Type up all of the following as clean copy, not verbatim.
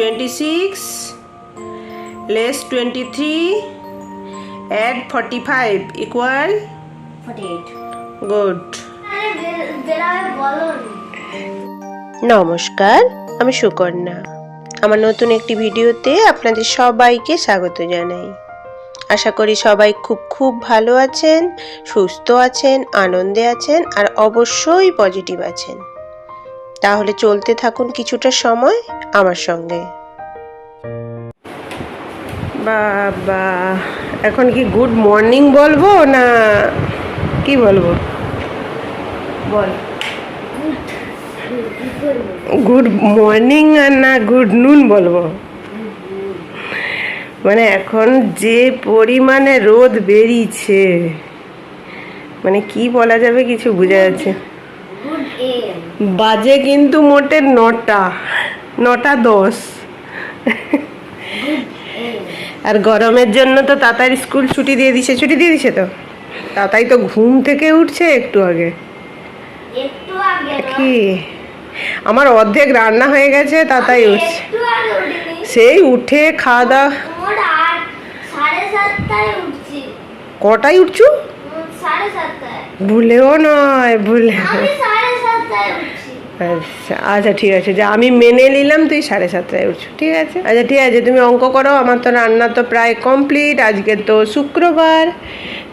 26 less 23 add 45 equal 48. good. নমস্কার, আমি সুকন্যা। আমার নতুন একটি ভিডিওতে আপনাদের সবাইকে স্বাগত জানাই। আশা করি সবাই খুব ভালো আছেন, সুস্থ আছেন, আনন্দে আছেন আর অবশ্যই পজিটিভ আছেন। তাহলে চলতে থাকুন কিছুটা সময় আমার সঙ্গে। বাবা, এখন কি গুড মর্নিং বলবো না কি বলবো? বল। গুড মর্নিং আর না গুড নুন বলবো? মানে এখন যে পরিমাণে রোদ বেরিয়েছে, মানে কি বলা যাবে কিছু বোঝা যাচ্ছে। বাজে কিন্তু মোটে 9:10 আর গরমের জন্য তো তাড়াতাড়ি স্কুল ছুটি দিয়ে দিছে তো। তাতাই তো ঘুম থেকে উঠছে একটু আগে। কি আমার অর্ধেক রান্না হয়ে গেছে, তাতাই উঠছে। সেই উঠে খাওয়া দাওয়া। কটায় উঠছু? ভুলেও নয়, ভুলে। আচ্ছা ঠিক আছে, যা আমি মেনে নিলাম তুই 7:30টায় উঠছো, ঠিক আছে। আচ্ছা ঠিক আছে, তুমি অঙ্ক করো। আমার তো রান্না তো প্রায় কমপ্লিট। আজকে তো শুক্রবার,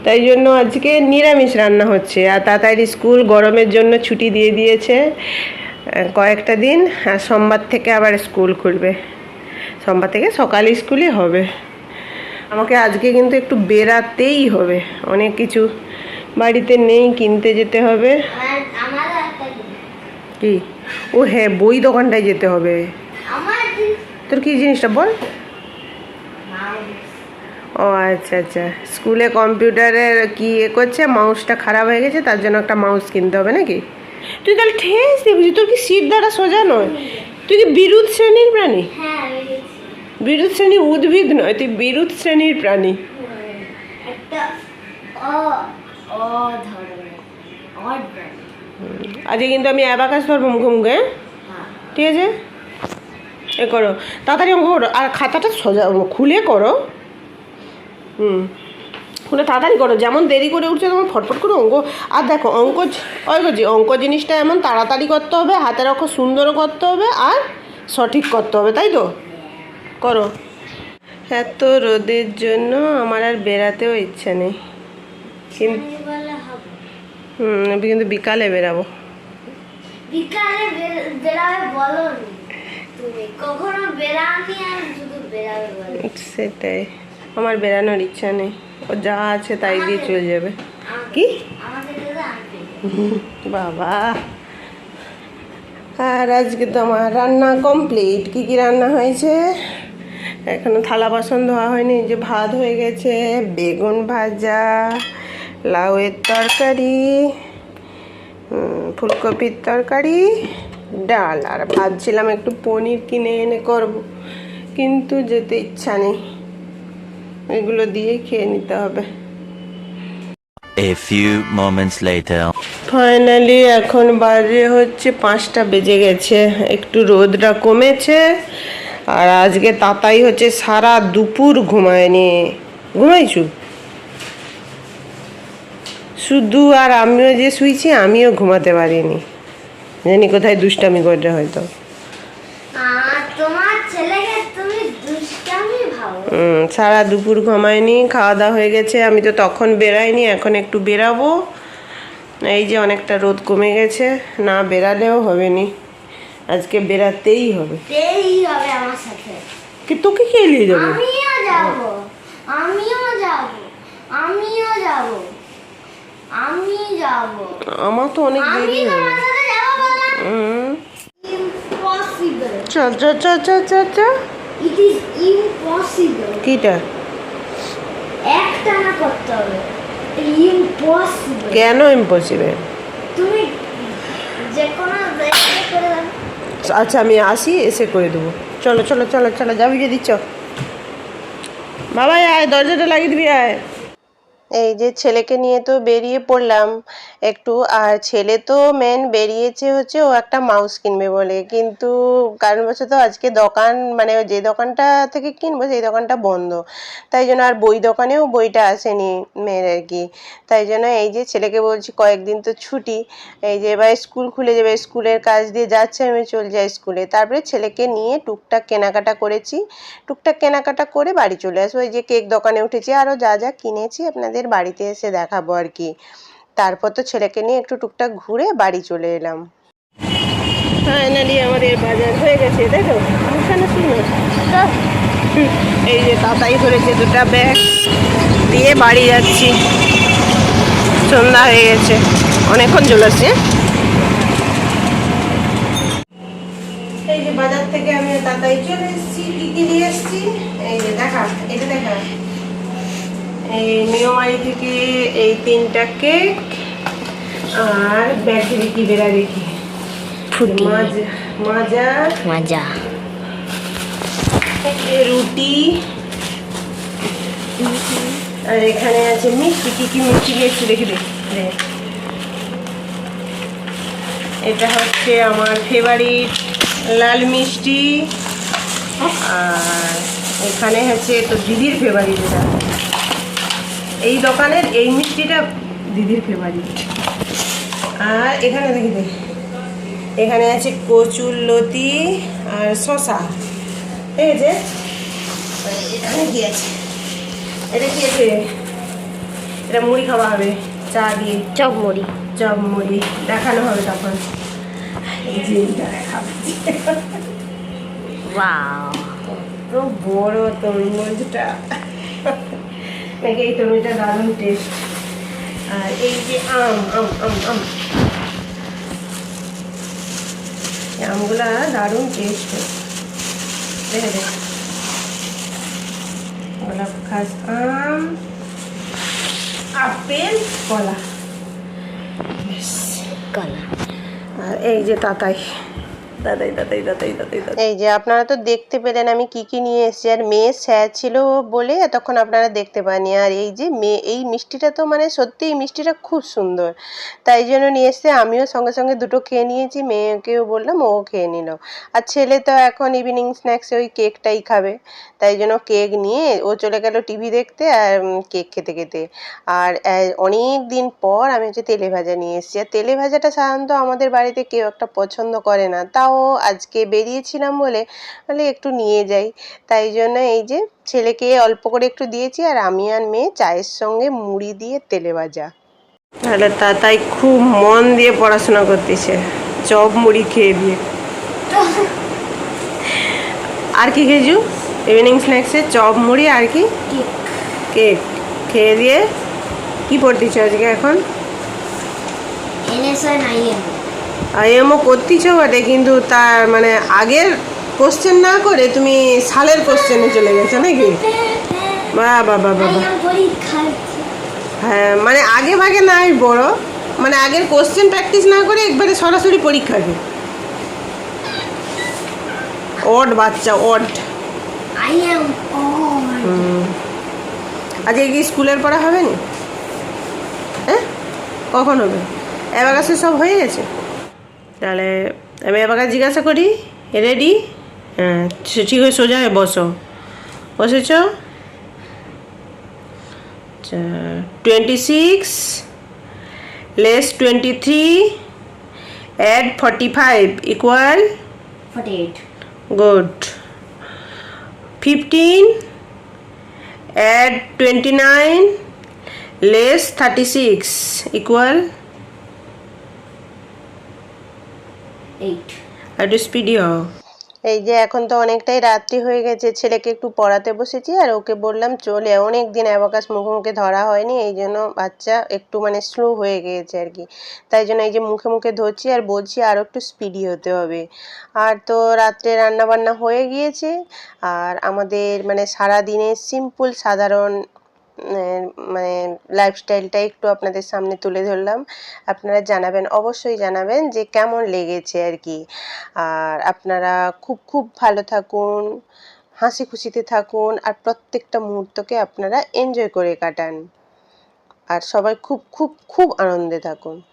তাই জন্য আজকে নিরামিষ রান্না হচ্ছে। আর তাড়াতাড়ি স্কুল গরমের জন্য ছুটি দিয়ে দিয়েছে কয়েকটা দিন। আর সোমবার থেকে আবার স্কুল খুলবে। সোমবার থেকে সকালে স্কুলই হবে। আমাকে আজকে কিন্তু একটু বেরাতেই হবে, অনেক কিছু বাড়িতে নেই, কিনতে যেতে হবে। কি? ও হ্যাঁ, বই দোকানটায় যেতে হবে। তোর কি জিনিসটা বল? ও আচ্ছা আচ্ছা, স্কুলে কম্পিউটারের কি করছে, মাউসটা খারাপ হয়ে গেছে, তার জন্য একটা মাউস কিনতে হবে নাকি? তুই তাহলে ঠেস দেখবি, তোর কি সিট দ্বারা সোজা নয়? তুই কি বিরুৎ শ্রেণীর প্রাণী? বিরুৎ শ্রেণীর উদ্ভিদ নয়, তুই বিরুৎ শ্রেণীর প্রাণী। আজকে কিন্তু আমি অ্যাবাকাস ধরবো মুখে মুখে, ঠিক আছে? এ করো তাড়াতাড়ি অঙ্ক করো, আর খাতাটা সোজা খুলে করো। খুলে তাড়াতাড়ি করো। যেমন দেরি করে উঠছে তেমন ফটফট করে অঙ্ক। আর দেখো অঙ্ক জিনিসটা এমন তাড়াতাড়ি করতে হবে, হাতের অক্ষর সুন্দরও করতে হবে আর সঠিক করতে হবে, তাই তো? করো। এত রোদের জন্য আমার আর বেরাতেও ইচ্ছা নেই, কিন্তু বিকালে বেরাবো। সেটাই, আমার বেরানোর ইচ্ছা নেই। ও যা আছে তাই দিয়ে চলে যাবে। কি বাবা! আর আজকে তো আমার রান্না কমপ্লিট। কি কি রান্না হয়েছে এখনো থালা বাসন ধোয়া হয়নি। যে ভাত হয়ে গেছে, বেগুন ভাজা, লাউয়ের তরকারি, ফুলকপির তরকারি, ডাল। আর ভাবছিলাম একটু পনির কিনে এনে করব, কিন্তু যেতে ইচ্ছা নেই। এগুলো দিয়ে খেয়ে নিতে হবে। A few moments later. Finally এখন বাজে হচ্ছে 5টা বেজে গেছে। একটু রোদটা কমেছে। আর আজকে তাতাই হচ্ছে সারা দুপুর ঘুমায়নি। ঘুমাইছু শুধু? আর আমিও যে শুয়েছি, আমিও ঘুমাতে পারিনি। জানি কোথায় দুষ্টামি করে হয়তো। সারা দুপুর ঘুমায়নি, খাওয়া দাওয়া হয়ে গেছে। আমি তো তখন বেরাইনি, এখন একটু বেরাবো। এই যে অনেকটা রোদ কমে গেছে, না বেরালেও হবে নি, আজকে বেরাতেই হবে। আমার সাথে কি তোকে কে নিয়ে যাবে? আমার তো অনেক দেরি হবে। চল চল চল চল চল চল। It is impossible. কিটা? একটা না করতে হবে। Impossible. কেন ইম্পসিবল? তুমি যে কোনো জায়গায় করে দাও। আচ্ছা আমি আসি, এসে করে দেবো। চলো চলো চলো চলো, যাবি যদি চ। বাবা আয়, দরজাটা লাগিয়ে দিবি, আয়। এই যে ছেলেকে নিয়ে তো বেরিয়ে পড়লাম একটু, আর ছেলে তো মেন বেরিয়েছে হচ্ছে ও একটা মাউস কিনবে বলে, কিন্তু কারণবশত আজকে দোকান মানে ও যে দোকানটা থেকে কিনবো সেই দোকানটা বন্ধ, তাই জন্য আর বই দোকানেও বইটা আসেনি মেয়ের আর কি। তাই জন্য এই যে ছেলেকে বলছি কয়েকদিন তো ছুটি, এই যে এবার স্কুল খুলে যাবে, স্কুলের কাজ দিয়ে যাচ্ছে, আমি চলে যাই স্কুলে, তারপরে ছেলেকে নিয়ে টুকটাক কেনাকাটা করেছি, টুকটাক কেনাকাটা করে বাড়ি চলে আসবো। এই যে কেক দোকানে উঠেছি, আরও যা যা কিনেছি আপনাদের বাড়িতে এসে দেখাবো আর কি। তারপর তো ছেলেকে নিয়ে একটু টুকটাক ঘুরে বাড়ি চলে এলাম। ফাইনালি আমাদের বাজার হয়ে গেছে, দেখো এখানে শুনো। এই যে তাতাই ধরেছে দুটা ব্যাগ দিয়ে বাড়ি যাচ্ছি, সন্ধ্যা হয়ে গেছে, অনেকক্ষণ চলেছে। এই যে বাজার থেকে আমি তাতাই চলে এসেছি, কি কি নিয়ে এসেছি এই যে দেখা, এটা দেখা। এই নিয়মারি থেকে এই 3টা কেক, আর ব্যাগ থেকে কি বেড়া রেখি মাজা মজা। রুটি, আর এখানে আছে মিষ্টি, কি কি মিষ্টি নিয়েছি দেখি দেখি। এটা হচ্ছে আমার ফেভারিট লাল মিষ্টি, আর এখানে হচ্ছে তো দিদির ফেভারিট, এটা এই দোকানের এই মিষ্টিটা দিদির ফেভারিট। আর এখানে দেখি দেখি, এখানে আছে কচুর লতি আর শশা, ঠিক আছে। এখানে কি আছে, এটা কি আছে, এটা মুড়ি খাওয়া হবে চা দিয়ে, চপ মুড়ি। চপ মুড়ি দেখানো হবে তখন। এই যে এটা দেখাচ্ছি, ওয়াও, কত বড় তরমুজটা, নাকি এই তরমুজটা দারুণ টেস্ট। আর এই যে আম আম আম আম এই আমগুলা দারুণ টেস্ট, দেখে দেখ, গোলাপ খাস আম, আপেল, কলা, কলা। আর এই যে তাতাই তাতাই তাতাই তাতাই তাতাই তাতাই। এই যে আপনারা তো দেখতে পেলেন আমি কি কি নিয়ে এসেছি, আর মেয়ে স্যার ছিল বলে এতক্ষণ আপনারা দেখতে পাননি। আর এই যে মেয়ে এই মিষ্টিটা তো মানে সত্যি এই মিষ্টিটা খুব সুন্দর, তাই জন্য নিয়ে এসছে। আমিও সঙ্গে সঙ্গে দুটো খেয়ে নিয়েছি, মেয়েকেও বললাম, ও খেয়ে নিল। আর ছেলে তো এখন ইভিনিং স্ন্যাক্সে ওই কেকটাই খাবে, তাই জন্য কেক নিয়ে ও চলে গেল টিভি দেখতে আর কেক খেতে খেতে। আর অনেক দিন পর আমি হচ্ছে তেলে ভাজা নিয়ে এসেছি, আর তেলে ভাজাটা সাধারণত আমাদের বাড়িতে কেউ একটা পছন্দ করে না, তাও আজকে বেরিয়েছিলাম বলে একটু নিয়ে যাই, তাই জন্য এই যে ছেলেকে অল্প করে একটু দিয়েছি, আর আমি আর মেয়ে চায়ের সঙ্গে মুড়ি দিয়ে তেলে ভাজা। তাহলে তাতাই খুব মন দিয়ে পড়াশোনা করতেছে চপ মুড়ি খেয়ে দিয়ে। আর কি খেয়েছু ইভিনিং স্ন্যাক্সে? চপ মুড়ি আর কি? কেক খেয়ে দিয়ে কি পড়তেছ আজকে এখন? আইএমও করতেছ বটে, কিন্তু তার মানে আগের কোশ্চেন না করে তুমি সালের কোশ্চেনে চলে গেছো নাকি? বাহ বাহ বাহ বাহ। হ্যাঁ মানে আগে ভাগে নাই বড়, মানে আগের কোশ্চেন প্র্যাকটিস না করে একবারে সরাসরি পরীক্ষাকে। অড বাচ্চা, অড। আজকে কি স্কুলের পড়া হবে না? হ্যাঁ কখন হবে? অ্যাবাকাসে সব হয়ে গেছে? তাহলে আমি অ্যাবাকাস জিজ্ঞাসা করি, রেডি? হ্যাঁ ঠিক হয়ে সোজা হয়ে বসো, বসেছ? 26 less 23 add 45 equal 48. good. 15 add 29 less 36 equal 8. একটু স্পিডি হও। এই যে এখন তো অনেকটাই রাত্রি হয়ে গেছে, ছেলেকে একটু পড়াতে বসেছি, আর ওকে বললাম চলে, অনেক দিন অ্যাবাকাস মুখে মুখে ধরা হয়নি, এই জন্য বাচ্চা একটু মানে স্লো হয়ে গিয়েছে আর কি, তাই জন্য এই যে মুখে মুখে ধরছি আর বলছি আরও একটু স্পিডি হতে হবে। আর তো রাত্রে রান্না বান্না হয়ে গিয়েছে, আর আমাদের মানে সারাদিনের সিম্পল সাধারণ মানে লাইফস্টাইলটা একটু আপনাদের সামনে তুলে ধরলাম। আপনারা জানাবেন, অবশ্যই জানাবেন যে কেমন লেগেছে আর কি। আর আপনারা খুব খুব ভালো থাকুন, হাসি খুশিতে থাকুন, আর প্রত্যেকটা মুহূর্তকে আপনারা এনজয় করে কাটান। আর সবাই খুব খুব খুব আনন্দে থাকুন।